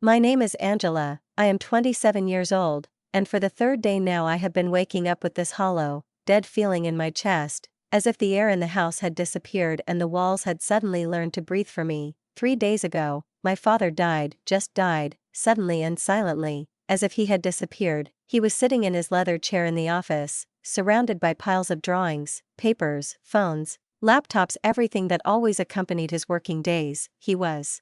My name is Angela, I am 27 years old, and for the third day now I have been waking up with this hollow, dead feeling in my chest, as if the air in the house had disappeared and the walls had suddenly learned to breathe for me. 3 days ago, my father died, just died, suddenly and silently, as if he had disappeared. He was sitting in his leather chair in the office, surrounded by piles of drawings, papers, phones, laptops, everything that always accompanied his working days. He was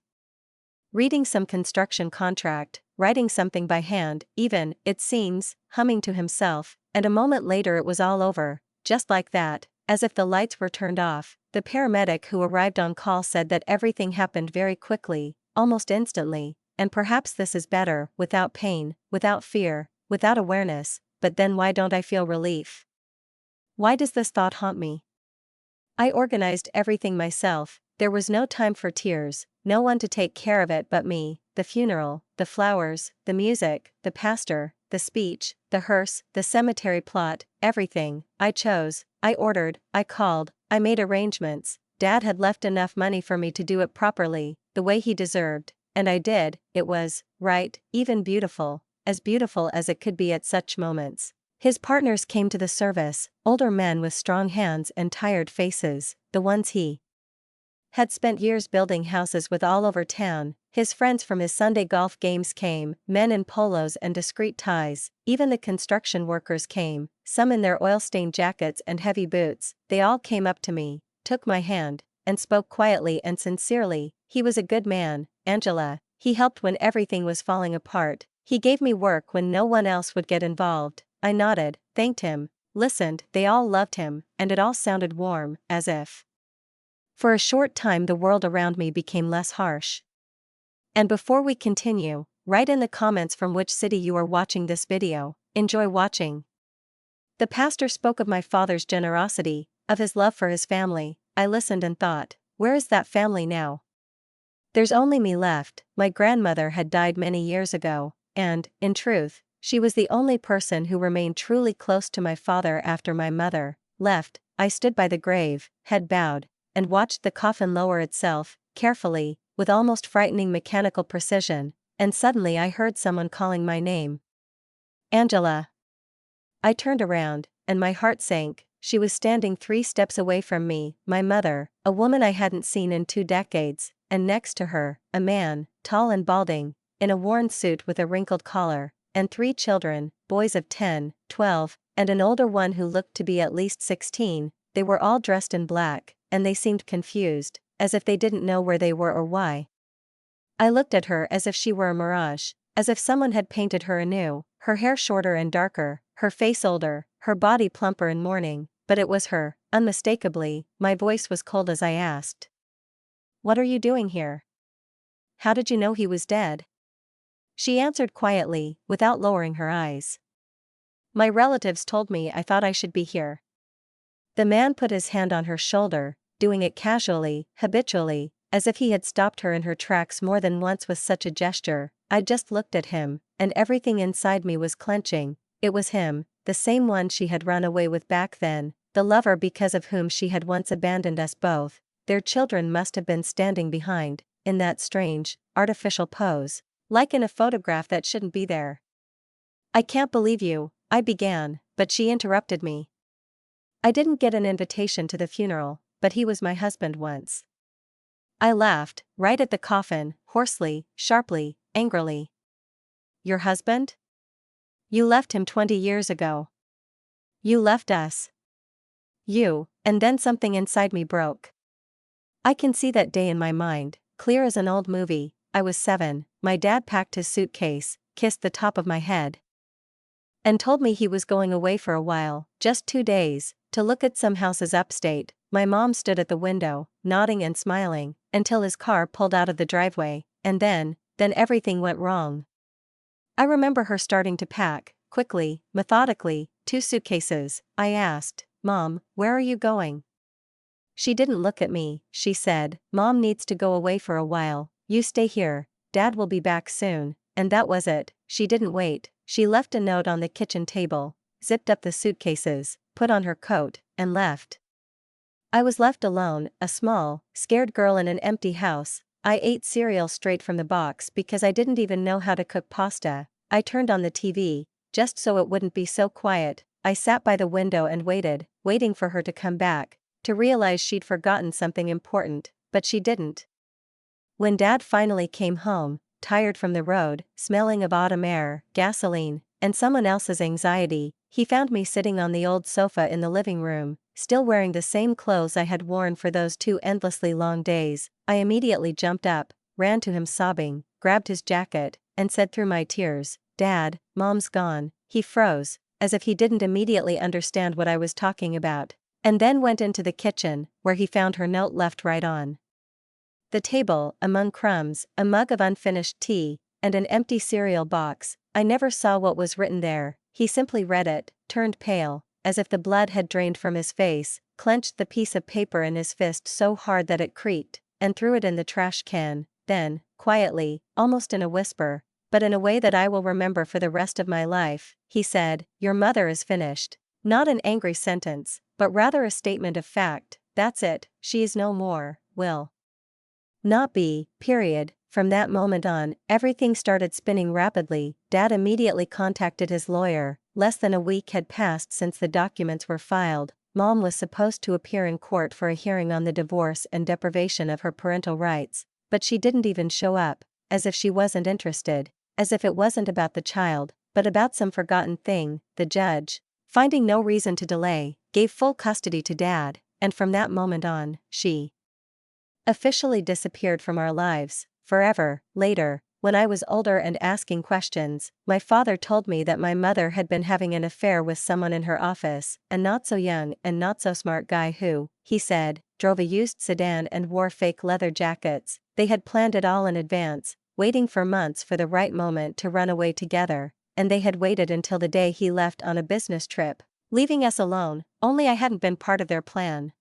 reading some construction contract, writing something by hand, even, it seems, humming to himself, and a moment later it was all over, just like that, as if the lights were turned off. The paramedic who arrived on call said that everything happened very quickly, almost instantly, and perhaps this is better, without pain, without fear, without awareness. But then why don't I feel relief? Why does this thought haunt me? I organized everything myself. There was no time for tears, no one to take care of it but me. The funeral, the flowers, the music, the pastor, the speech, the hearse, the cemetery plot, everything. I chose, I ordered, I called, I made arrangements. Dad had left enough money for me to do it properly, the way he deserved, and I did. It was right, even beautiful as it could be at such moments. His partners came to the service, older men with strong hands and tired faces, the ones he had spent years building houses with all over town. His friends from his Sunday golf games came, men in polos and discreet ties. Even the construction workers came, some in their oil-stained jackets and heavy boots. They all came up to me, took my hand, and spoke quietly and sincerely. He was a good man, Angela. He helped when everything was falling apart. He gave me work when no one else would get involved. I nodded, thanked him, listened. They all loved him, and it all sounded warm, as if for a short time the world around me became less harsh. And before we continue, write in the comments from which city you are watching this video. Enjoy watching. The pastor spoke of my father's generosity, of his love for his family. I listened and thought, where is that family now? There's only me left. My grandmother had died many years ago, and, in truth, she was the only person who remained truly close to my father after my mother left. I stood by the grave, head bowed, and watched the coffin lower itself, carefully, with almost frightening mechanical precision, and suddenly I heard someone calling my name. Angela. I turned around, and my heart sank. She was standing 3 steps away from me, my mother, a woman I hadn't seen in 2 decades, and next to her, a man, tall and balding, in a worn suit with a wrinkled collar, and 3 children, boys of 10, 12, and an older one who looked to be at least 16. They were all dressed in black, and they seemed confused, as if they didn't know where they were or why. I looked at her as if she were a mirage, as if someone had painted her anew, her hair shorter and darker, her face older, her body plumper in mourning, but it was her, unmistakably. My voice was cold as I asked, "What are you doing here? How did you know he was dead?" She answered quietly, without lowering her eyes. "My relatives told me I thought I should be here." The man put his hand on her shoulder, doing it casually, habitually, as if he had stopped her in her tracks more than once with such a gesture. I just looked at him, and everything inside me was clenching. It was him, the same one she had run away with back then, the lover because of whom she had once abandoned us both. Their children must have been standing behind, in that strange, artificial pose, like in a photograph that shouldn't be there. "I can't believe you," I began, but she interrupted me. "I didn't get an invitation to the funeral, but he was my husband once." I laughed, right at the coffin, hoarsely, sharply, angrily. "Your husband? You left him 20 years ago. You left us. And then something inside me broke. I can see that day in my mind, clear as an old movie. I was 7, my dad packed his suitcase, kissed the top of my head, and told me he was going away for a while, just 2 days, to look at some houses upstate. My mom stood at the window, nodding and smiling, until his car pulled out of the driveway, and then everything went wrong. I remember her starting to pack, quickly, methodically, 2 suitcases. I asked, "Mom, where are you going?" She didn't look at me. She said, "Mom needs to go away for a while, you stay here, Dad will be back soon." And that was it. She didn't wait. She left a note on the kitchen table, zipped up the suitcases, put on her coat, and left. I was left alone, a small, scared girl in an empty house. I ate cereal straight from the box because I didn't even know how to cook pasta. I turned on the TV, just so it wouldn't be so quiet. I sat by the window and waiting for her to come back, to realize she'd forgotten something important, but she didn't. When Dad finally came home, tired from the road, smelling of autumn air, gasoline, and someone else's anxiety, he found me sitting on the old sofa in the living room, still wearing the same clothes I had worn for those 2 endlessly long days. I immediately jumped up, ran to him sobbing, grabbed his jacket, and said through my tears, "Dad, Mom's gone." He froze, as if he didn't immediately understand what I was talking about, and then went into the kitchen, where he found her note left right on the table, among crumbs, a mug of unfinished tea, and an empty cereal box. I never saw what was written there. He simply read it, turned pale, as if the blood had drained from his face, clenched the piece of paper in his fist so hard that it creaked, and threw it in the trash can. Then, quietly, almost in a whisper, but in a way that I will remember for the rest of my life, he said, "Your mother is finished." Not an angry sentence, but rather a statement of fact. That's it, she is no more, will not be, period. From that moment on, everything started spinning rapidly. Dad immediately contacted his lawyer. Less than a week had passed since the documents were filed. Mom was supposed to appear in court for a hearing on the divorce and deprivation of her parental rights, but she didn't even show up, as if she wasn't interested, as if it wasn't about the child, but about some forgotten thing. The judge, finding no reason to delay, gave full custody to Dad, and from that moment on, she officially disappeared from our lives, forever. Later, when I was older and asking questions, my father told me that my mother had been having an affair with someone in her office, a not so young and not so smart guy who, he said, drove a used sedan and wore fake leather jackets. They had planned it all in advance, waiting for months for the right moment to run away together, and they had waited until the day he left on a business trip, leaving us alone, only I hadn't been part of their plan.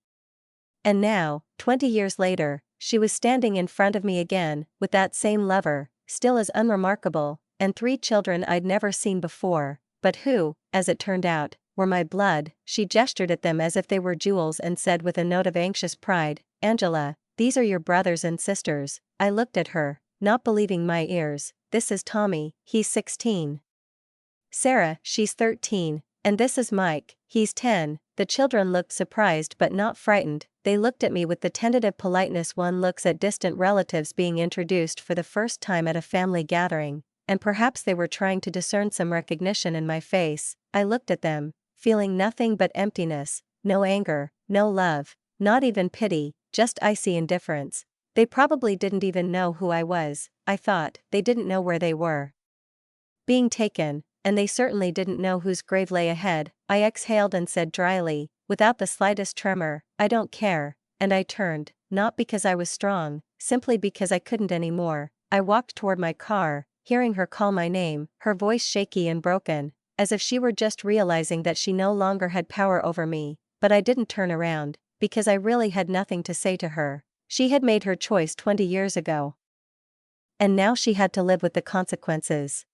And now, 20 years later, she was standing in front of me again, with that same lover, still as unremarkable, and 3 children I'd never seen before, but who, as it turned out, were my blood. She gestured at them as if they were jewels and said with a note of anxious pride, "Angela, these are your brothers and sisters." I looked at her, not believing my ears. "This is Tommy, he's 16. Sarah, she's 13. And this is Mike, he's 10. The children looked surprised but not frightened. They looked at me with the tentative politeness one looks at distant relatives being introduced for the first time at a family gathering, and perhaps they were trying to discern some recognition in my face. I looked at them, feeling nothing but emptiness, no anger, no love, not even pity, just icy indifference. They probably didn't even know who I was. I thought. They didn't know where they were being taken, and they certainly didn't know whose grave lay ahead. I exhaled and said dryly, without the slightest tremor, "I don't care," and I turned, not because I was strong, simply because I couldn't anymore. I walked toward my car, hearing her call my name, her voice shaky and broken, as if she were just realizing that she no longer had power over me, but I didn't turn around, because I really had nothing to say to her. She had made her choice 20 years ago. And now she had to live with the consequences.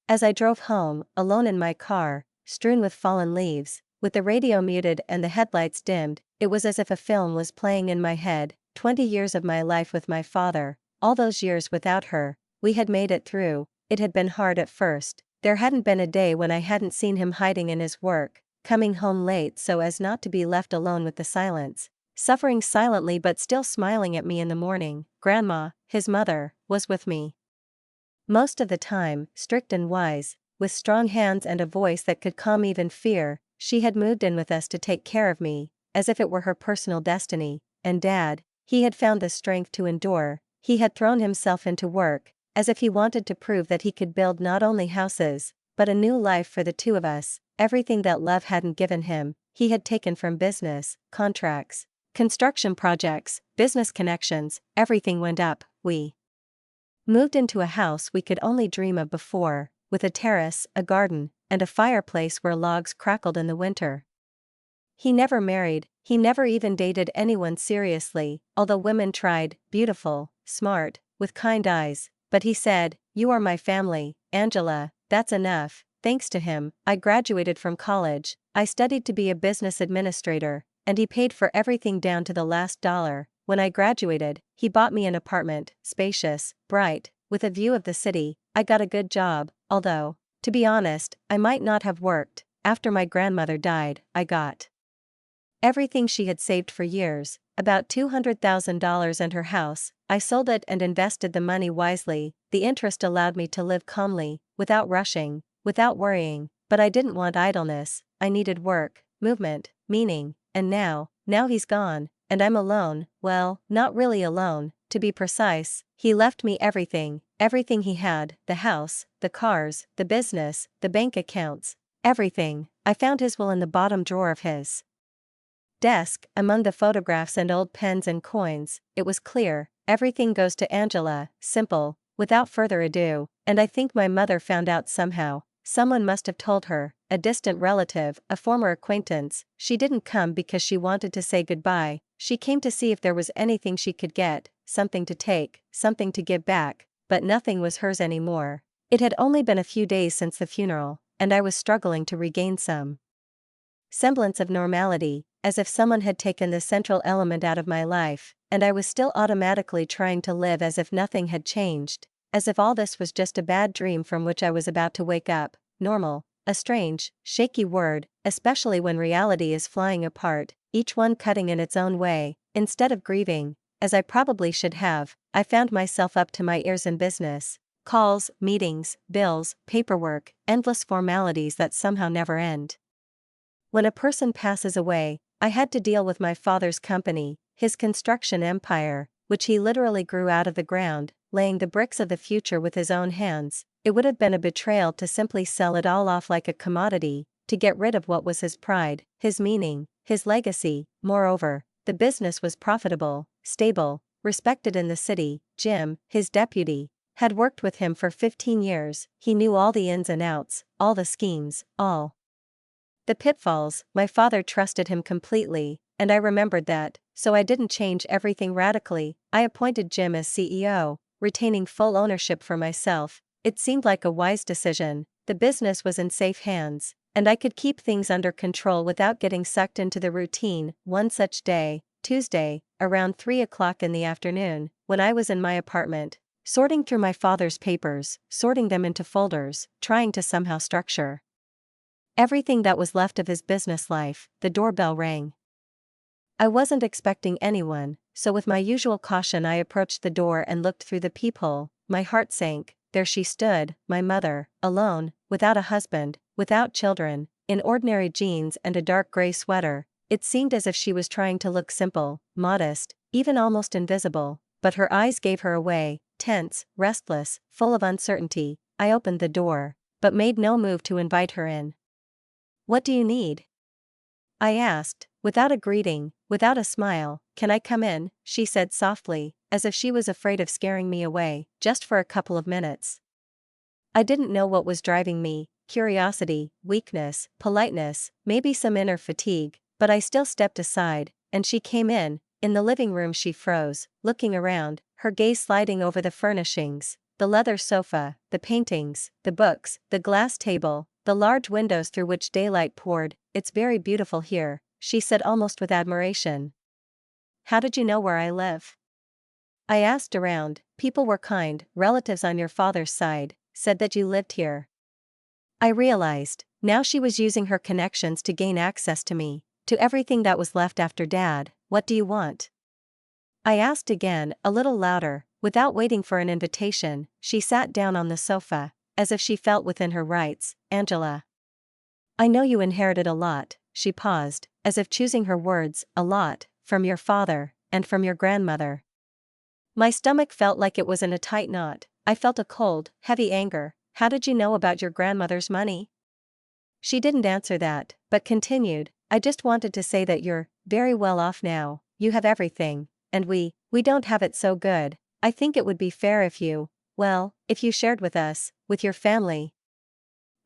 As I drove home, alone in my car, strewn with fallen leaves, with the radio muted and the headlights dimmed, it was as if a film was playing in my head. 20 years of my life with my father, all those years without her. We had made it through. It had been hard at first. There hadn't been a day when I hadn't seen him hiding in his work, coming home late so as not to be left alone with the silence, suffering silently but still smiling at me in the morning. Grandma, his mother, was with me most of the time, strict and wise, with strong hands and a voice that could calm even fear. She had moved in with us to take care of me, as if it were her personal destiny. And Dad, he had found the strength to endure. He had thrown himself into work, as if he wanted to prove that he could build not only houses, but a new life for the 2 of us. Everything that love hadn't given him, he had taken from business, contracts, construction projects, business connections. Everything went up. We moved into a house we could only dream of before, with a terrace, a garden, and a fireplace where logs crackled in the winter. He never married, he never even dated anyone seriously, although women tried, beautiful, smart, with kind eyes, but he said, "You are my family, Angela, that's enough." Thanks to him, I graduated from college. I studied to be a business administrator, and he paid for everything down to the last dollar. when I graduated, he bought me an apartment, spacious, bright, with a view of the city. I got a good job, although, to be honest, I might not have worked. After my grandmother died, I got everything she had saved for years, about $200,000 and her house. I sold it and invested the money wisely. The interest allowed me to live calmly, without rushing, without worrying, but I didn't want idleness. I needed work, movement, meaning, and now he's gone, and I'm alone. Well, not really alone, to be precise. He left me everything he had, the house, the cars, the business, the bank accounts, everything. I found his will in the bottom drawer of his desk, among the photographs and old pens and coins. It was clear, everything goes to Angela, simple, without further ado, and I think my mother found out somehow. Someone must have told her, a distant relative, a former acquaintance. She didn't come because she wanted to say goodbye, she came to see if there was anything she could get, something to take, something to give back, but nothing was hers anymore. It had only been a few days since the funeral, and I was struggling to regain some semblance of normality, as if someone had taken the central element out of my life, and I was still automatically trying to live as if nothing had changed, as if all this was just a bad dream from which I was about to wake up. Normal, a strange, shaky word, especially when reality is flying apart, each one cutting in its own way. Instead of grieving, as I probably should have, I found myself up to my ears in business. Calls, meetings, bills, paperwork, endless formalities that somehow never end. When a person passes away, I had to deal with my father's company, his construction empire, which he literally grew out of the ground, laying the bricks of the future with his own hands. It would have been a betrayal to simply sell it all off like a commodity, to get rid of what was his pride, his meaning, his legacy. Moreover, the business was profitable, stable, respected in the city. Jim, his deputy, had worked with him for 15 years, he knew all the ins and outs, all the schemes, all the pitfalls. My father trusted him completely, and I remembered that, so I didn't change everything radically. I appointed Jim as CEO, retaining full ownership for myself. It seemed like a wise decision. The business was in safe hands, and I could keep things under control without getting sucked into the routine. One such day, Tuesday, around 3 o'clock in the afternoon, when I was in my apartment, sorting through my father's papers, sorting them into folders, trying to somehow structure everything that was left of his business life, the doorbell rang. I wasn't expecting anyone, so with my usual caution I approached the door and looked through the peephole. My heart sank. There she stood, my mother, alone, without a husband, without children, in ordinary jeans and a dark gray sweater. It seemed as if she was trying to look simple, modest, even almost invisible, but her eyes gave her away, tense, restless, full of uncertainty. I opened the door, but made no move to invite her in. "What do you need?" I asked, without a greeting, without a smile. "Can I come in?" she said softly, as if she was afraid of scaring me away, "just for a couple of minutes." I didn't know what was driving me, curiosity, weakness, politeness, maybe some inner fatigue, but I still stepped aside, and she came in. In the living room she froze, looking around, her gaze sliding over the furnishings, the leather sofa, the paintings, the books, the glass table, the large windows through which daylight poured. "It's very beautiful here," she said almost with admiration. "How did you know where I live?" I asked around. "People were kind, relatives on your father's side, said that you lived here." I realized, now she was using her connections to gain access to me, to everything that was left after Dad. "What do you want?" I asked again, a little louder. Without waiting for an invitation, she sat down on the sofa, as if she felt within her rights. "Angela, I know you inherited a lot." She paused, as if choosing her words. "A lot, from your father, and from your grandmother." My stomach felt like it was in a tight knot. I felt a cold, heavy anger. "How did you know about your grandmother's money?" She didn't answer that, but continued. "I just wanted to say that you're very well off now. You have everything, and we don't have it so good. I think it would be fair if if you shared with us, with your family."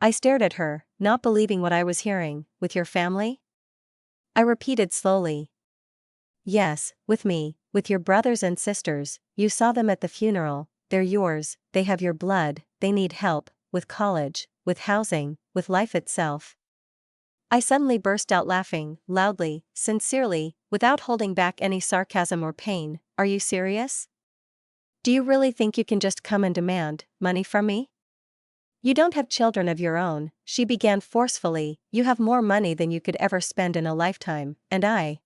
I stared at her, not believing what I was hearing. "With your family?" I repeated slowly. "Yes, with me, with your brothers and sisters. You saw them at the funeral. They're yours, they have your blood, they need help, with college, with housing, with life itself." I suddenly burst out laughing, loudly, sincerely, without holding back any sarcasm or pain. Are you serious? Do you really think you can just come and demand money from me? You don't have children of your own, she began forcefully. You have more money than you could ever spend in a lifetime, and I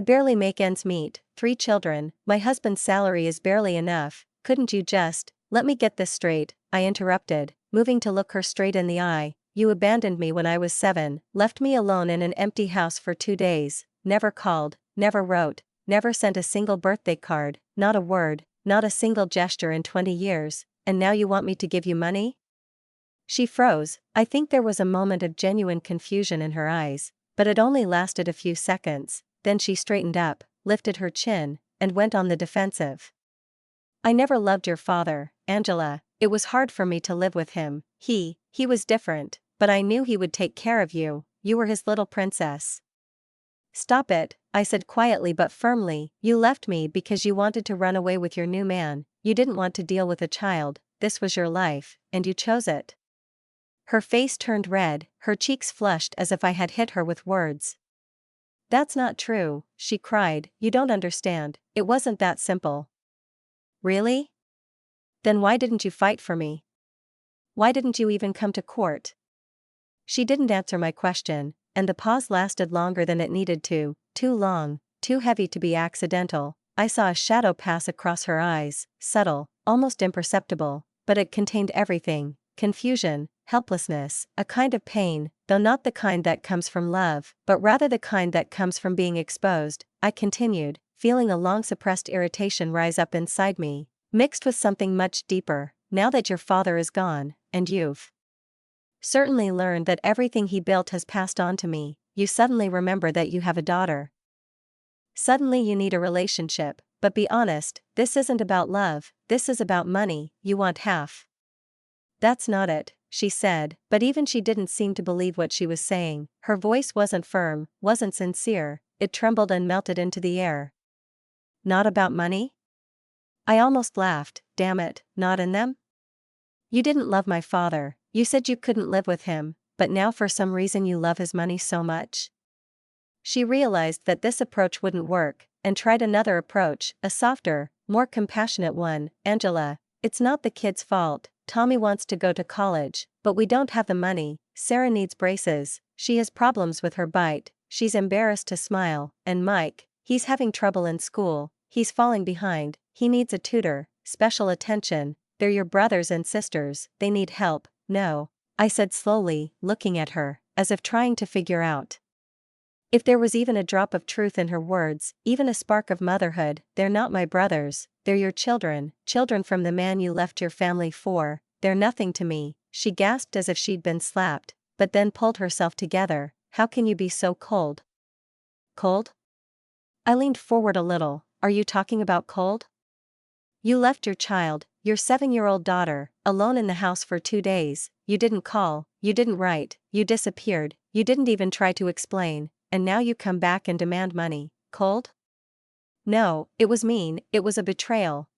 barely make ends meet, 3 children, my husband's salary is barely enough. Couldn't you just, let me get this straight, I interrupted, moving to look her straight in the eye. You abandoned me when I was 7, left me alone in an empty house for 2 days, never called, never wrote, never sent a single birthday card, not a word, not a single gesture in 20 years, and now you want me to give you money? She froze. I think there was a moment of genuine confusion in her eyes, but it only lasted a few seconds. Then she straightened up, lifted her chin, and went on the defensive. I never loved your father, Angela. It was hard for me to live with him. He was different, but I knew he would take care of you. You were his little princess. Stop it, I said quietly but firmly. You left me because you wanted to run away with your new man. You didn't want to deal with a child. This was your life, and you chose it. Her face turned red, her cheeks flushed as if I had hit her with words. That's not true, she cried. You don't understand. It wasn't that simple. Really? Then why didn't you fight for me? Why didn't you even come to court? She didn't answer my question, and the pause lasted longer than it needed to, too long, too heavy to be accidental. I saw a shadow pass across her eyes, subtle, almost imperceptible, but it contained everything: confusion, helplessness, a kind of pain, though not the kind that comes from love, but rather the kind that comes from being exposed. I continued, feeling a long-suppressed irritation rise up inside me, mixed with something much deeper. Now that your father is gone, and you've certainly learned that everything he built has passed on to me, you suddenly remember that you have a daughter. Suddenly you need a relationship, but be honest, this isn't about love, this is about money. You want half. That's not it, she said, but even she didn't seem to believe what she was saying. Her voice wasn't firm, wasn't sincere, it trembled and melted into the air. Not about money? I almost laughed. Damn it, not in them? You didn't love my father, you said you couldn't live with him, but now for some reason you love his money so much? She realized that this approach wouldn't work, and tried another approach, a softer, more compassionate one. Angela, it's not the kid's fault. Tommy wants to go to college, but we don't have the money. Sarah needs braces, she has problems with her bite, she's embarrassed to smile, and Mike, he's having trouble in school, he's falling behind, he needs a tutor, special attention. They're your brothers and sisters, they need help. No, I said slowly, looking at her, as if trying to figure out if there was even a drop of truth in her words, even a spark of motherhood. They're not my brothers, they're your children, children from the man you left your family for. They're nothing to me. She gasped as if she'd been slapped, but then pulled herself together. How can you be so cold? Cold? I leaned forward a little. Are you talking about cold? You left your child, your 7-year-old daughter, alone in the house for 2 days. You didn't call, you didn't write, you disappeared, you didn't even try to explain, and now you come back and demand money. Cold? No, it was mean, it was a betrayal.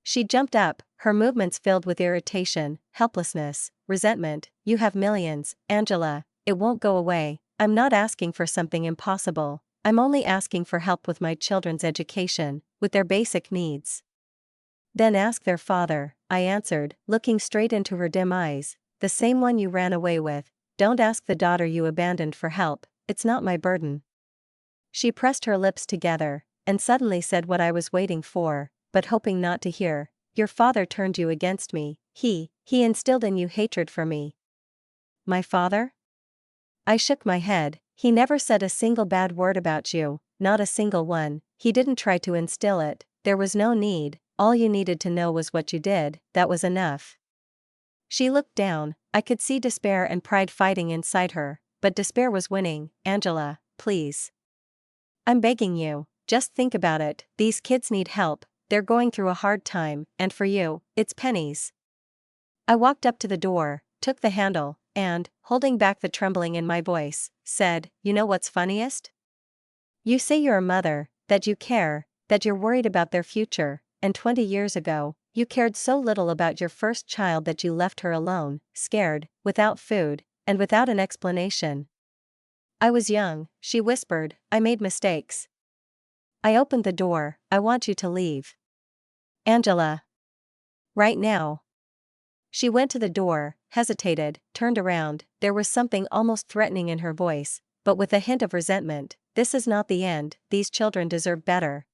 She jumped up, her movements filled with irritation, helplessness, resentment. You have millions, Angela, it won't go away. I'm not asking for something impossible, I'm only asking for help with my children's education, with their basic needs. Then ask their father, I answered, looking straight into her dim eyes, the same one you ran away with. Don't ask the daughter you abandoned for help, it's not my burden. She pressed her lips together, and suddenly said what I was waiting for, but hoping not to hear. Your father turned you against me, he instilled in you hatred for me. My father? I shook my head. He never said a single bad word about you, not a single one. He didn't try to instill it, there was no need. All you needed to know was what you did, that was enough. She looked down, I could see despair and pride fighting inside her, but despair was winning. Angela, please. I'm begging you, just think about it, these kids need help, they're going through a hard time, and for you, it's pennies. I walked up to the door, took the handle, and, holding back the trembling in my voice, said, you know what's funniest? You say you're a mother, that you care, that you're worried about their future. And 20 years ago, you cared so little about your first child that you left her alone, scared, without food, and without an explanation. I was young, she whispered, I made mistakes. I opened the door, I want you to leave. Angela. Right now. She went to the door, hesitated, turned around, there was something almost threatening in her voice, but with a hint of resentment. This is not the end, these children deserve better.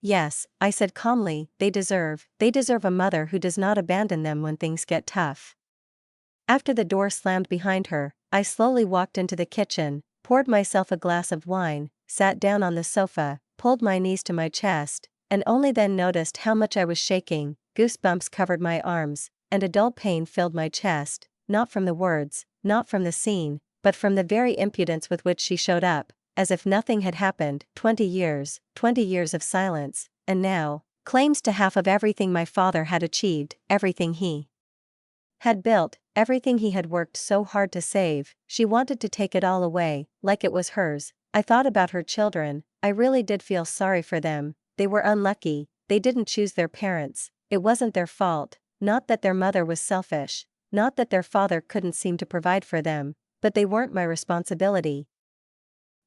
Yes, I said calmly, they deserve a mother who does not abandon them when things get tough. After the door slammed behind her, I slowly walked into the kitchen, poured myself a glass of wine, sat down on the sofa, pulled my knees to my chest, and only then noticed how much I was shaking. Goosebumps covered my arms, and a dull pain filled my chest, not from the words, not from the scene, but from the very impudence with which she showed up, as if nothing had happened. 20 years of silence, and now, claims to half of everything my father had achieved, everything he had built, everything he had worked so hard to save. She wanted to take it all away, like it was hers. I thought about her children, I really did feel sorry for them. They were unlucky, they didn't choose their parents, it wasn't their fault, not that their mother was selfish, not that their father couldn't seem to provide for them, but they weren't my responsibility.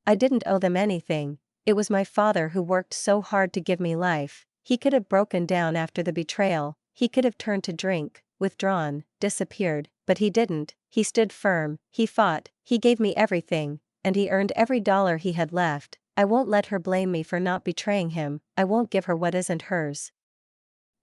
I didn't owe them anything. It was my father who worked so hard to give me life. He could have broken down after the betrayal, he could have turned to drink, withdrawn, disappeared, but he didn't. He stood firm, he fought, he gave me everything, and he earned every dollar he had left. I won't let her blame me for not betraying him, I won't give her what isn't hers.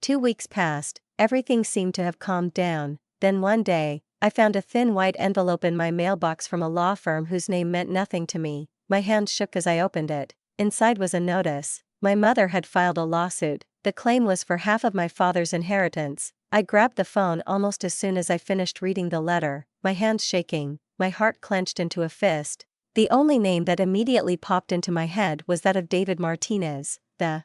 2 weeks passed, everything seemed to have calmed down. Then one day, I found a thin white envelope in my mailbox from a law firm whose name meant nothing to me. My hand shook as I opened it. Inside was a notice. My mother had filed a lawsuit. The claim was for half of my father's inheritance. I grabbed the phone almost as soon as I finished reading the letter, my hands shaking, my heart clenched into a fist. The only name that immediately popped into my head was that of David Martinez, the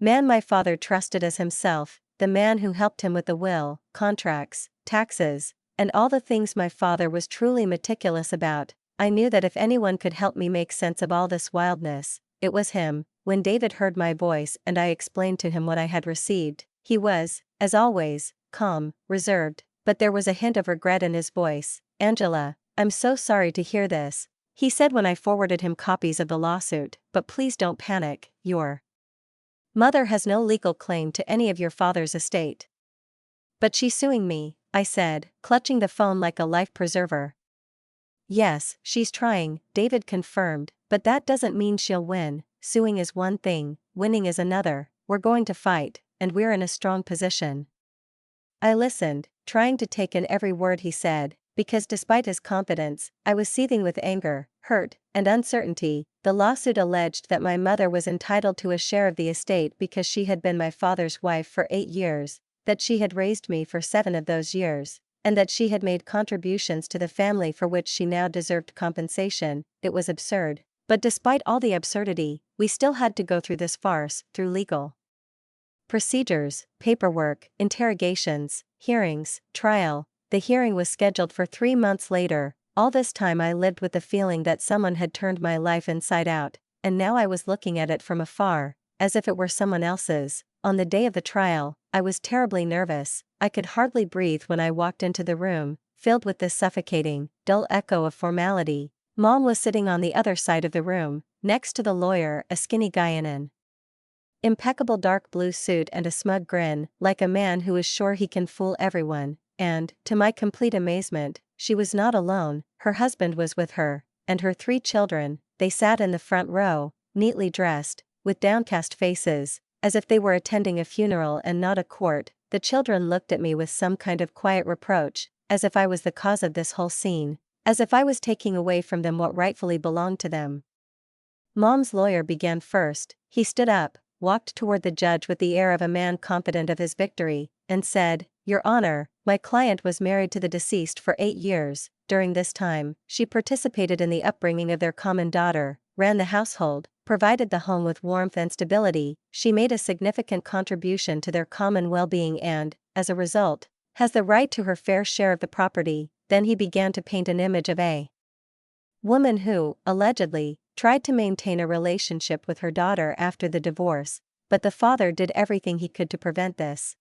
man my father trusted as himself, the man who helped him with the will, contracts, taxes, and all the things my father was truly meticulous about. I knew that if anyone could help me make sense of all this wildness, it was him. When David heard my voice and I explained to him what I had received, he was, as always, calm, reserved, but there was a hint of regret in his voice. Angela, I'm so sorry to hear this, he said when I forwarded him copies of the lawsuit, but please don't panic, your mother has no legal claim to any of your father's estate. But she's suing me, I said, clutching the phone like a life preserver. Yes, she's trying, David confirmed, but that doesn't mean she'll win. Suing is one thing, winning is another. We're going to fight, and we're in a strong position. I listened, trying to take in every word he said, because despite his confidence, I was seething with anger, hurt, and uncertainty. The lawsuit alleged that my mother was entitled to a share of the estate because she had been my father's wife for 8 years, that she had raised me for 7 of those years, and that she had made contributions to the family for which she now deserved compensation. It was absurd. But despite all the absurdity, we still had to go through this farce, through legal procedures, paperwork, interrogations, hearings, trial. The hearing was scheduled for 3 months later. All this time I lived with the feeling that someone had turned my life inside out, and now I was looking at it from afar, as if it were someone else's. On the day of the trial, I was terribly nervous. I could hardly breathe when I walked into the room, filled with this suffocating, dull echo of formality. Mom was sitting on the other side of the room, next to the lawyer, a skinny guy in an impeccable dark blue suit and a smug grin, like a man who is sure he can fool everyone. And, to my complete amazement, she was not alone. Her husband was with her, and her 3 children. They sat in the front row, neatly dressed, with downcast faces, as if they were attending a funeral and not a court. The children looked at me with some kind of quiet reproach, as if I was the cause of this whole scene, as if I was taking away from them what rightfully belonged to them. Mom's lawyer began first. He stood up, walked toward the judge with the air of a man confident of his victory, and said, Your Honor, my client was married to the deceased for 8 years. During this time, she participated in the upbringing of their common daughter, ran the household, provided the home with warmth and stability. She made a significant contribution to their common well-being and, as a result, has the right to her fair share of the property. Then he began to paint an image of a woman who, allegedly, tried to maintain a relationship with her daughter after the divorce, but the father did everything he could to prevent this.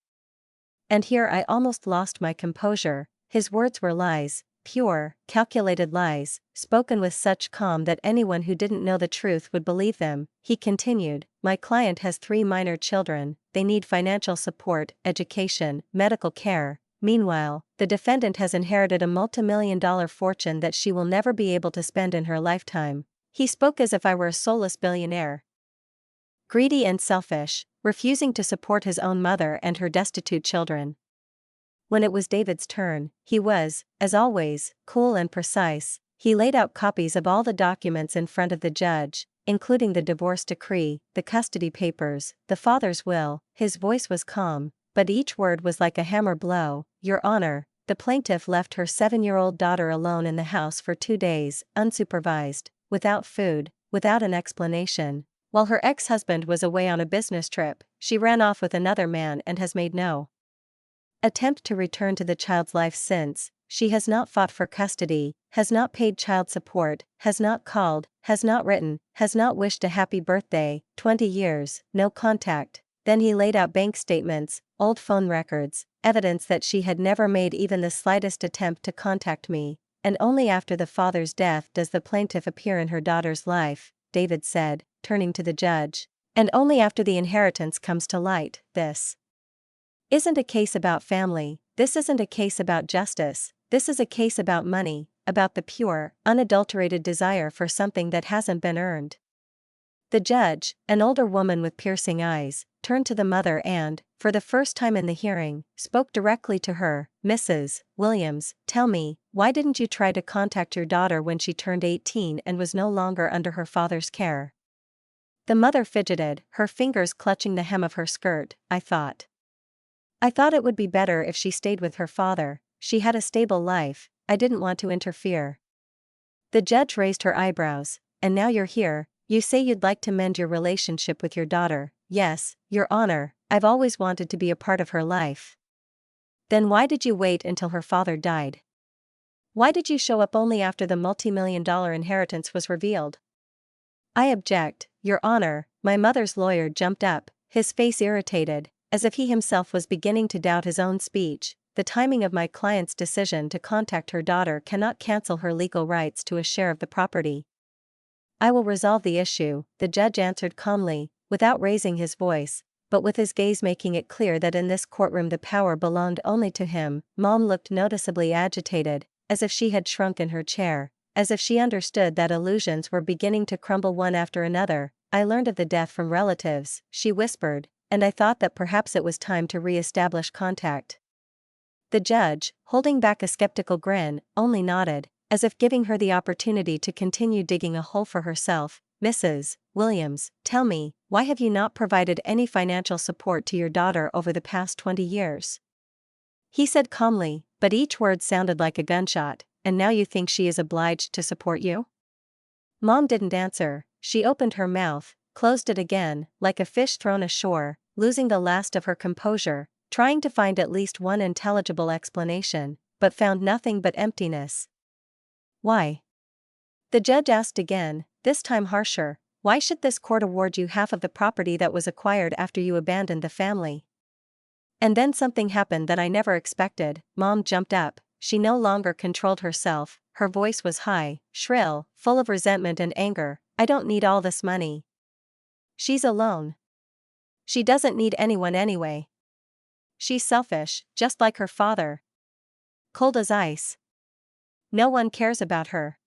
And here I almost lost my composure. His words were lies, pure, calculated lies, spoken with such calm that anyone who didn't know the truth would believe them. He continued, "My client has 3 minor children, they need financial support, education, medical care. Meanwhile, the defendant has inherited a multimillion-dollar fortune that she will never be able to spend in her lifetime." He spoke as if I were a soulless billionaire. Greedy and selfish, refusing to support his own mother and her destitute children. When it was David's turn, he was, as always, cool and precise. He laid out copies of all the documents in front of the judge, including the divorce decree, the custody papers, the father's will. His voice was calm, but each word was like a hammer blow. "Your Honor, the plaintiff left her 7-year-old daughter alone in the house for 2 days, unsupervised, without food, without an explanation. While her ex-husband was away on a business trip, she ran off with another man and has made no attempt to return to the child's life since. She has not fought for custody, has not paid child support, has not called, has not written, has not wished a happy birthday. 20 years, no contact." Then he laid out bank statements, old phone records, evidence that she had never made even the slightest attempt to contact me. "And only after the father's death does the plaintiff appear in her daughter's life," David said, turning to the judge. "And only after the inheritance comes to light. This isn't a case about family, this isn't a case about justice, this is a case about money, about the pure, unadulterated desire for something that hasn't been earned." The judge, an older woman with piercing eyes, turned to the mother and, for the first time in the hearing, spoke directly to her. "Mrs. Williams, tell me, why didn't you try to contact your daughter when she turned 18 and was no longer under her father's care?" The mother fidgeted, her fingers clutching the hem of her skirt. I thought it would be better if she stayed with her father. She had a stable life, I didn't want to interfere." The judge raised her eyebrows. "And now you're here, you say you'd like to mend your relationship with your daughter." "Yes, Your Honor, I've always wanted to be a part of her life." "Then why did you wait until her father died? Why did you show up only after the multi-million-dollar inheritance was revealed?" "I object, Your Honor." My mother's lawyer jumped up, his face irritated, as if he himself was beginning to doubt his own speech. "The timing of my client's decision to contact her daughter cannot cancel her legal rights to a share of the property." "I will resolve the issue," the judge answered calmly, without raising his voice, but with his gaze making it clear that in this courtroom the power belonged only to him. Mom looked noticeably agitated, as if she had shrunk in her chair, as if she understood that illusions were beginning to crumble one after another. "I learned of the death from relatives," she whispered, "and I thought that perhaps it was time to re-establish contact." The judge, holding back a skeptical grin, only nodded, as if giving her the opportunity to continue digging a hole for herself. "Mrs. Williams, tell me, why have you not provided any financial support to your daughter over the past 20 years? He said calmly, but each word sounded like a gunshot. "And now you think she is obliged to support you?" Mom didn't answer. She opened her mouth, closed it again, like a fish thrown ashore, losing the last of her composure, trying to find at least one intelligible explanation, but found nothing but emptiness. "Why?" the judge asked again, this time harsher. "Why should this court award you half of the property that was acquired after you abandoned the family?" And then something happened that I never expected. Mom jumped up. She no longer controlled herself, her voice was high, shrill, full of resentment and anger. "I don't need all this money. She's alone. She doesn't need anyone anyway. She's selfish, just like her father. Cold as ice. No one cares about her."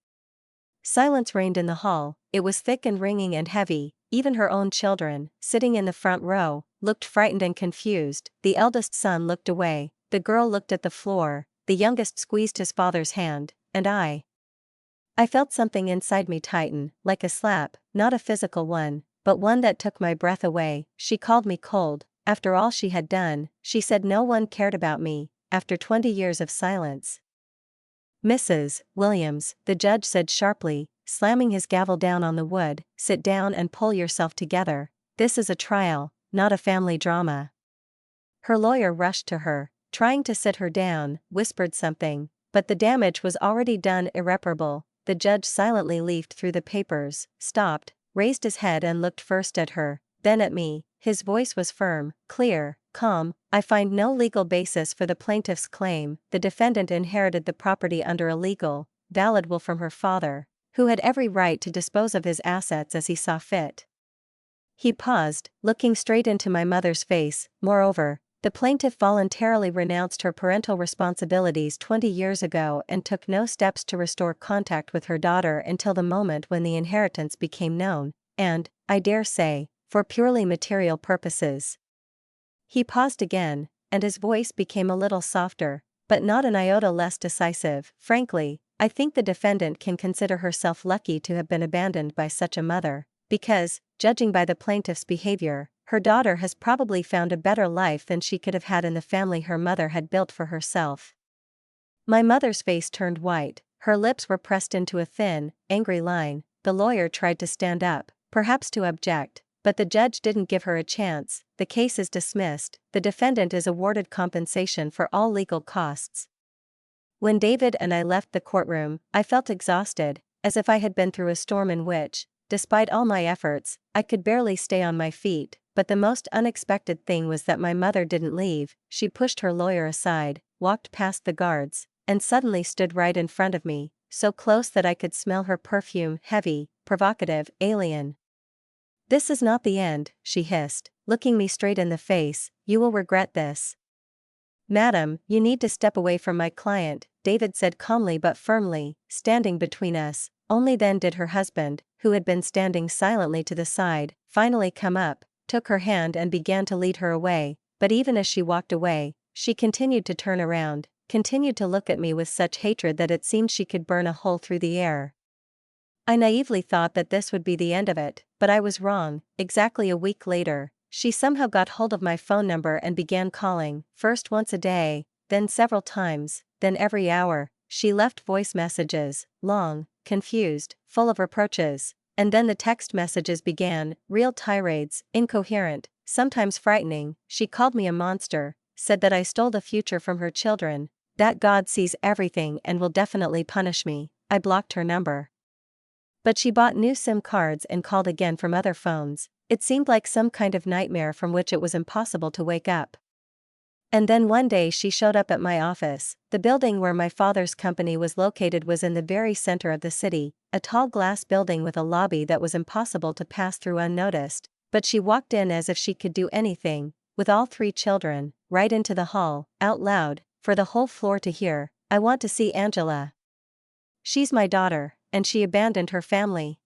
Silence reigned in the hall. It was thick and ringing and heavy. Even her own children, sitting in the front row, looked frightened and confused. The eldest son looked away, the girl looked at the floor, the youngest squeezed his father's hand, and I felt something inside me tighten, like a slap, not a physical one, but one that took my breath away. She called me cold. After all she had done, she said no one cared about me, after 20 years of silence. "Mrs. Williams," the judge said sharply, slamming his gavel down on the wood, "sit down and pull yourself together. This is a trial, not a family drama." Her lawyer rushed to her, trying to sit her down, whispered something, but the damage was already done, irreparable. The judge silently leafed through the papers, stopped, raised his head and looked first at her, then at me. His voice was firm, clear, calm, I find no legal basis for the plaintiff's claim. The defendant inherited the property under a legal, valid will from her father, who had every right to dispose of his assets as he saw fit. He paused, looking straight into my mother's face. Moreover, the plaintiff voluntarily renounced her parental responsibilities 20 years ago and took no steps to restore contact with her daughter until the moment when the inheritance became known, and, I dare say, for purely material purposes. He paused again, and his voice became a little softer, but not an iota less decisive. Frankly, I think the defendant can consider herself lucky to have been abandoned by such a mother, because, judging by the plaintiff's behavior, her daughter has probably found a better life than she could have had in the family her mother had built for herself. My mother's face turned white, her lips were pressed into a thin, angry line. The lawyer tried to stand up, perhaps to object, but the judge didn't give her a chance. The case is dismissed. The defendant is awarded compensation for all legal costs. When David and I left the courtroom, I felt exhausted, as if I had been through a storm in which, despite all my efforts, I could barely stay on my feet. But the most unexpected thing was that my mother didn't leave. She pushed her lawyer aside, walked past the guards, and suddenly stood right in front of me, so close that I could smell her perfume. Heavy, provocative, alien. "This is not the end," she hissed, looking me straight in the face. "You will regret this." "Madam, you need to step away from my client," David said calmly but firmly, standing between us. Only then did her husband, who had been standing silently to the side, finally come up, took her hand and began to lead her away. But even as she walked away, she continued to turn around, continued to look at me with such hatred that it seemed she could burn a hole through the air. I naively thought that this would be the end of it, but I was wrong. Exactly a week later, she somehow got hold of my phone number and began calling, first once a day, then several times, then every hour. She left voice messages, long, confused, full of reproaches, and then the text messages began, real tirades, incoherent, sometimes frightening. She called me a monster, said that I stole the future from her children, that God sees everything and will definitely punish me. I blocked her number. But she bought new SIM cards and called again from other phones. It seemed like some kind of nightmare from which it was impossible to wake up. And then one day she showed up at my office. The building where my father's company was located was in the very center of the city, a tall glass building with a lobby that was impossible to pass through unnoticed. But she walked in as if she could do anything, with all 3 children, right into the hall, out loud, for the whole floor to hear. "I want to see Angela. She's my daughter, and she abandoned her family."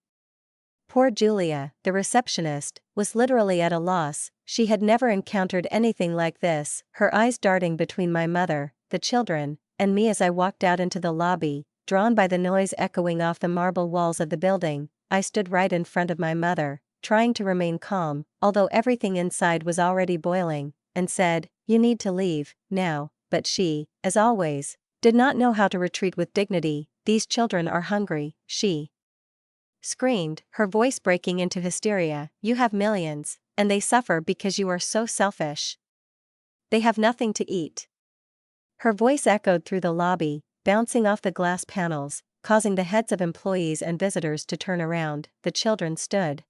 Poor Julia, the receptionist, was literally at a loss. She had never encountered anything like this, her eyes darting between my mother, the children, and me as I walked out into the lobby, drawn by the noise echoing off the marble walls of the building. I stood right in front of my mother, trying to remain calm, although everything inside was already boiling, and said, "You need to leave, now." But she, as always, did not know how to retreat with dignity. "These children are hungry," she screamed, her voice breaking into hysteria. "You have millions, and they suffer because you are so selfish. They have nothing to eat." Her voice echoed through the lobby, bouncing off the glass panels, causing the heads of employees and visitors to turn around. The children stood,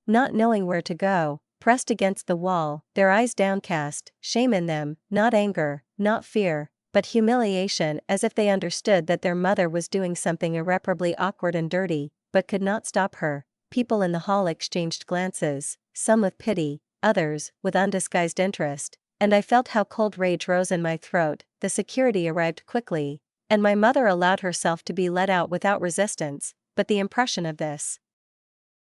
not knowing where to go, pressed against the wall, their eyes downcast, shame in them, not anger, not fear, but humiliation, as if they understood that their mother was doing something irreparably awkward and dirty, but could not stop her. People in the hall exchanged glances, some with pity, others with undisguised interest, and I felt how cold rage rose in my throat. The security arrived quickly, and my mother allowed herself to be let out without resistance, but the impression of this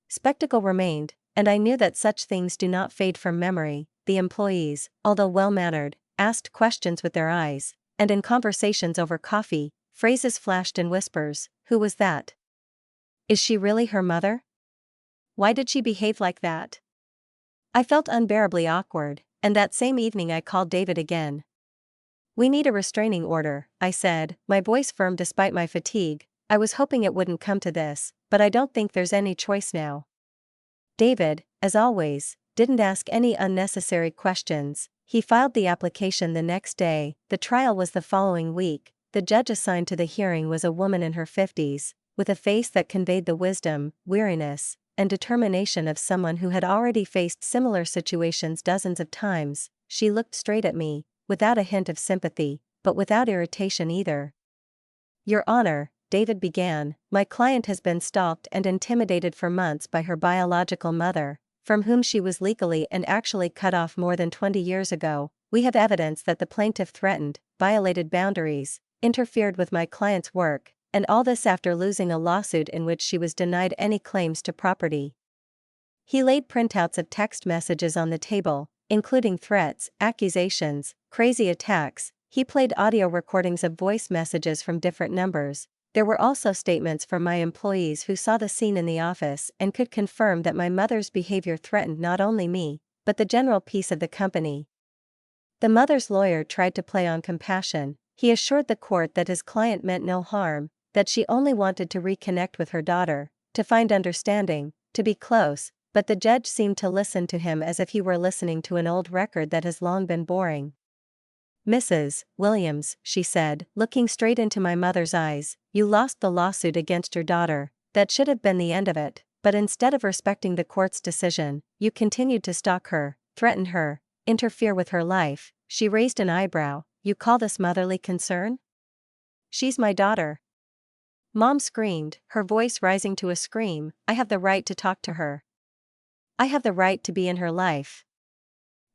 spectacle remained, and I knew that such things do not fade from memory. The employees, although well-mannered, asked questions with their eyes, and in conversations over coffee, phrases flashed in whispers. "Who was that? Is she really her mother? Why did she behave like that?" I felt unbearably awkward, and that same evening I called David again. "We need a restraining order," I said, my voice firm despite my fatigue. "I was hoping it wouldn't come to this, but I don't think there's any choice now." David, as always, didn't ask any unnecessary questions. He filed the application the next day. The trial was the following week. The judge assigned to the hearing was a woman in her 50s, with a face that conveyed the wisdom, weariness, and determination of someone who had already faced similar situations dozens of times. she looked straight at me, without a hint of sympathy, but without irritation either. Your Honor, David began, my client has been stalked and intimidated for months by her biological mother, from whom she was legally and actually cut off more than 20 years ago. We have evidence that the plaintiff threatened, violated boundaries, interfered with my client's work, and all this after losing a lawsuit in which she was denied any claims to property. He laid printouts of text messages on the table, including threats, accusations, crazy attacks. He played audio recordings of voice messages from different numbers. There were also statements from my employees who saw the scene in the office and could confirm that my mother's behavior threatened not only me, but the general peace of the company. The mother's lawyer tried to play on compassion. He assured the court that his client meant no harm, that she only wanted to reconnect with her daughter, to find understanding, to be close, but the judge seemed to listen to him as if he were listening to an old record that has long been boring. Mrs. Williams, she said, looking straight into my mother's eyes, you lost the lawsuit against your daughter. That should have been the end of it, but instead of respecting the court's decision, you continued to stalk her, threaten her, interfere with her life. She raised an eyebrow. You call this motherly concern? She's my daughter. Mom screamed, her voice rising to a scream. I have the right to talk to her. I have the right to be in her life.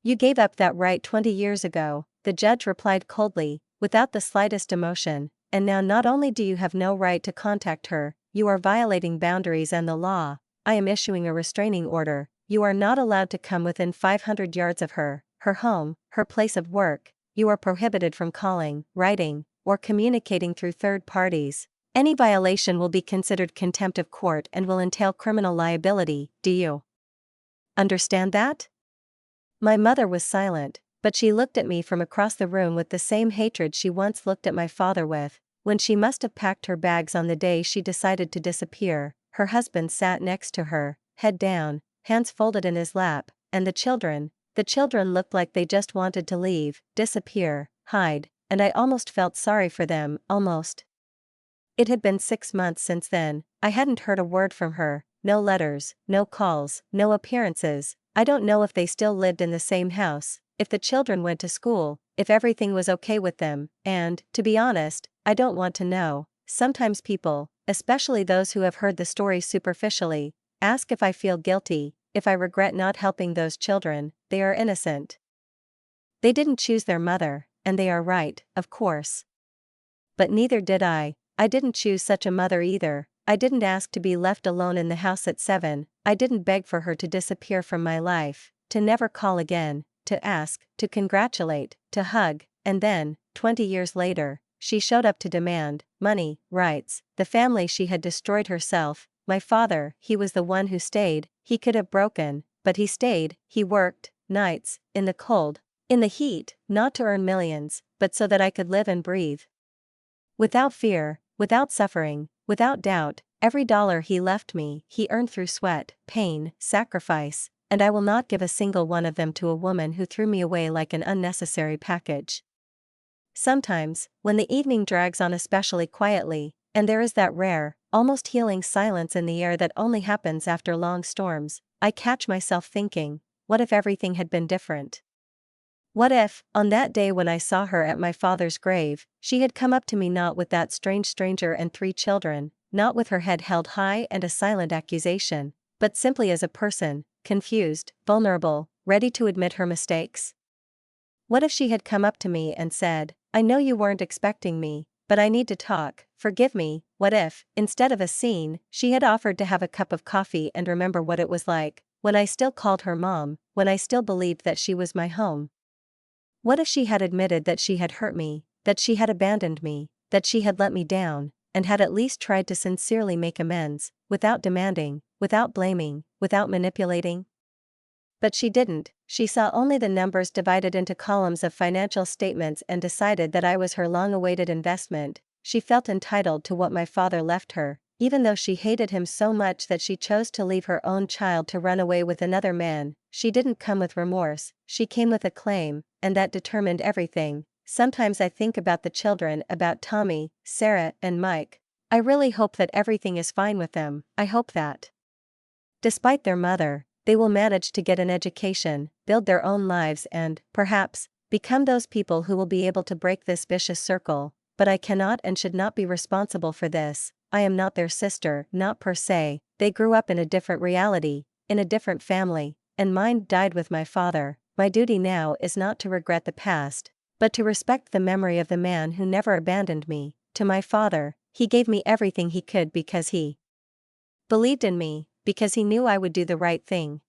You gave up that right 20 years ago, the judge replied coldly, without the slightest emotion, and now not only do you have no right to contact her, you are violating boundaries and the law. I am issuing a restraining order. You are not allowed to come within 500 yards of her, her home, her place of work. You are prohibited from calling, writing, or communicating through third parties. Any violation will be considered contempt of court and will entail criminal liability. Do you understand that? My mother was silent, but she looked at me from across the room with the same hatred she once looked at my father with, when she must have packed her bags on the day she decided to disappear. Her husband sat next to her, head down, hands folded in his lap, and the children looked like they just wanted to leave, disappear, hide, and I almost felt sorry for them, almost. It had been 6 months since then. I hadn't heard a word from her, no letters, no calls, no appearances. I don't know if they still lived in the same house, if the children went to school, if everything was okay with them, and, to be honest, I don't want to know. Sometimes people, especially those who have heard the story superficially, ask if I feel guilty, if I regret not helping those children. They are innocent. They didn't choose their mother, and they are right, of course. But neither did I. I didn't choose such a mother either. I didn't ask to be left alone in the house at 7, I didn't beg for her to disappear from my life, to never call again, to ask, to congratulate, to hug, and then, 20 years later, she showed up to demand money, rights, the family she had destroyed herself. My father, he was the one who stayed. He could have broken, but he stayed. He worked, nights, in the cold, in the heat, not to earn millions, but so that I could live and breathe. Without fear, without suffering, without doubt, every dollar he left me, he earned through sweat, pain, sacrifice, and I will not give a single one of them to a woman who threw me away like an unnecessary package. Sometimes, when the evening drags on especially quietly, and there is that rare, almost healing silence in the air that only happens after long storms, I catch myself thinking, what if everything had been different? What if, on that day when I saw her at my father's grave, she had come up to me not with that strange stranger and 3 children, not with her head held high and a silent accusation, but simply as a person, confused, vulnerable, ready to admit her mistakes? What if she had come up to me and said, I know you weren't expecting me, but I need to talk, forgive me? What if, instead of a scene, she had offered to have a cup of coffee and remember what it was like, when I still called her mom, when I still believed that she was my home? What if she had admitted that she had hurt me, that she had abandoned me, that she had let me down, and had at least tried to sincerely make amends, without demanding, without blaming, without manipulating? But she didn't. She saw only the numbers divided into columns of financial statements and decided that I was her long-awaited investment. She felt entitled to what my father left her, even though she hated him so much that she chose to leave her own child to run away with another man. She didn't come with remorse, she came with a claim, and that determined everything. Sometimes I think about the children, about Tommy, Sarah, and Mike. I really hope that everything is fine with them. I hope that, despite their mother, They will manage to get an education, build their own lives and, perhaps, become those people who will be able to break this vicious circle, but I cannot and should not be responsible for this. I am not their sister, not per se. They grew up in a different reality, in a different family, and mine died with my father. My duty now is not to regret the past, but to respect the memory of the man who never abandoned me. To my father, he gave me everything he could because he believed in me, because he knew I would do the right thing.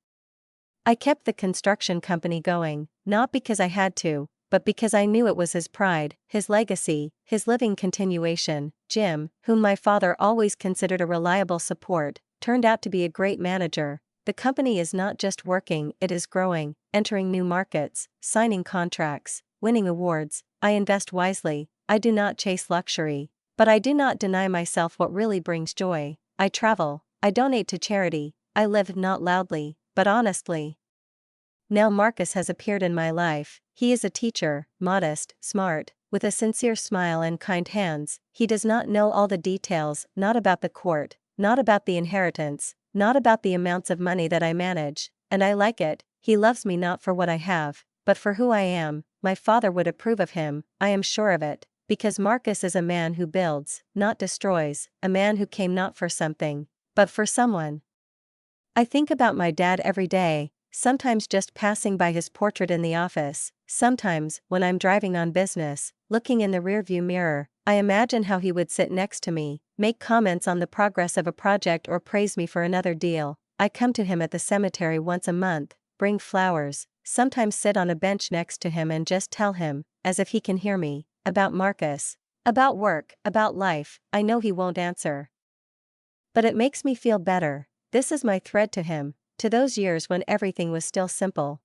I kept the construction company going, not because I had to, but because I knew it was his pride, his legacy, his living continuation. Jim, whom my father always considered a reliable support, turned out to be a great manager. The company is not just working, it is growing, entering new markets, signing contracts, winning awards. I invest wisely, I do not chase luxury, but I do not deny myself what really brings joy. I travel, I donate to charity, I live not loudly, but honestly. Now Marcus has appeared in my life. He is a teacher, modest, smart, with a sincere smile and kind hands. He does not know all the details, not about the court, not about the inheritance, not about the amounts of money that I manage, and I like it. He loves me not for what I have, but for who I am. My father would approve of him, I am sure of it, because Marcus is a man who builds, not destroys, a man who came not for something, but for someone. I think about my dad every day, sometimes just passing by his portrait in the office, sometimes, when I'm driving on business, looking in the rearview mirror, I imagine how he would sit next to me, make comments on the progress of a project or praise me for another deal. I come to him at the cemetery once a month, bring flowers, sometimes sit on a bench next to him and just tell him, as if he can hear me, about Marcus, about work, about life. I know he won't answer, but it makes me feel better. This is my thread to him, to those years when everything was still simple.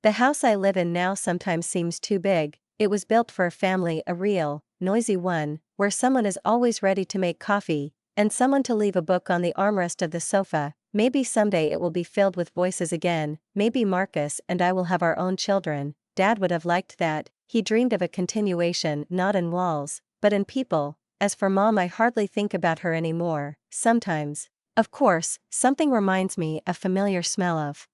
The house I live in now sometimes seems too big. It was built for a family, a real, noisy one, where someone is always ready to make coffee, and someone to leave a book on the armrest of the sofa. Maybe someday it will be filled with voices again. Maybe Marcus and I will have our own children. Dad would have liked that. He dreamed of a continuation, not in walls, but in people. As for Mom, I hardly think about her anymore. Sometimes, of course, something reminds me, a familiar smell of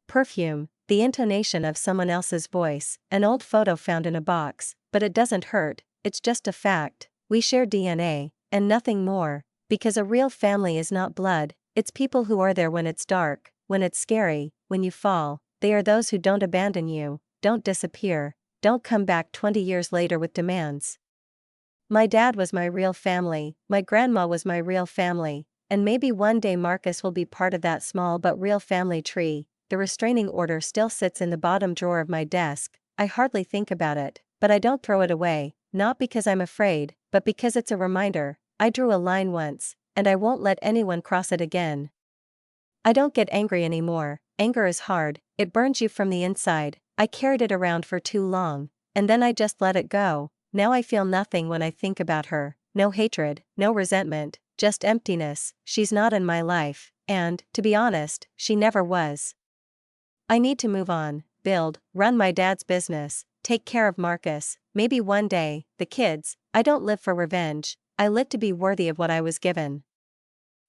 perfume, the intonation of someone else's voice, an old photo found in a box, but it doesn't hurt, it's just a fact. We share DNA, and nothing more, because a real family is not blood, it's people who are there when it's dark, when it's scary, when you fall. They are those who don't abandon you, don't disappear, don't come back 20 years later with demands. My dad was my real family, my grandma was my real family. And maybe one day Marcus will be part of that small but real family tree. The restraining order still sits in the bottom drawer of my desk. I hardly think about it, but I don't throw it away, not because I'm afraid, but because it's a reminder. I drew a line once, and I won't let anyone cross it again. I don't get angry anymore. Anger is hard, it burns you from the inside. I carried it around for too long, and then I just let it go. Now I feel nothing when I think about her. No hatred, no resentment, just emptiness. She's not in my life, and, to be honest, she never was. I need to move on, build, run my dad's business, take care of Marcus, maybe one day, the kids. I don't live for revenge, I live to be worthy of what I was given.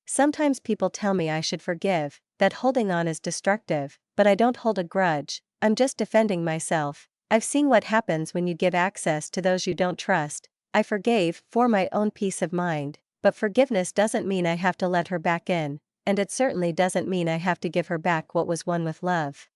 Sometimes people tell me I should forgive, that holding on is destructive, but I don't hold a grudge, I'm just defending myself. I've seen what happens when you give access to those you don't trust. I forgave for my own peace of mind, but forgiveness doesn't mean I have to let her back in, and it certainly doesn't mean I have to give her back what was won with love.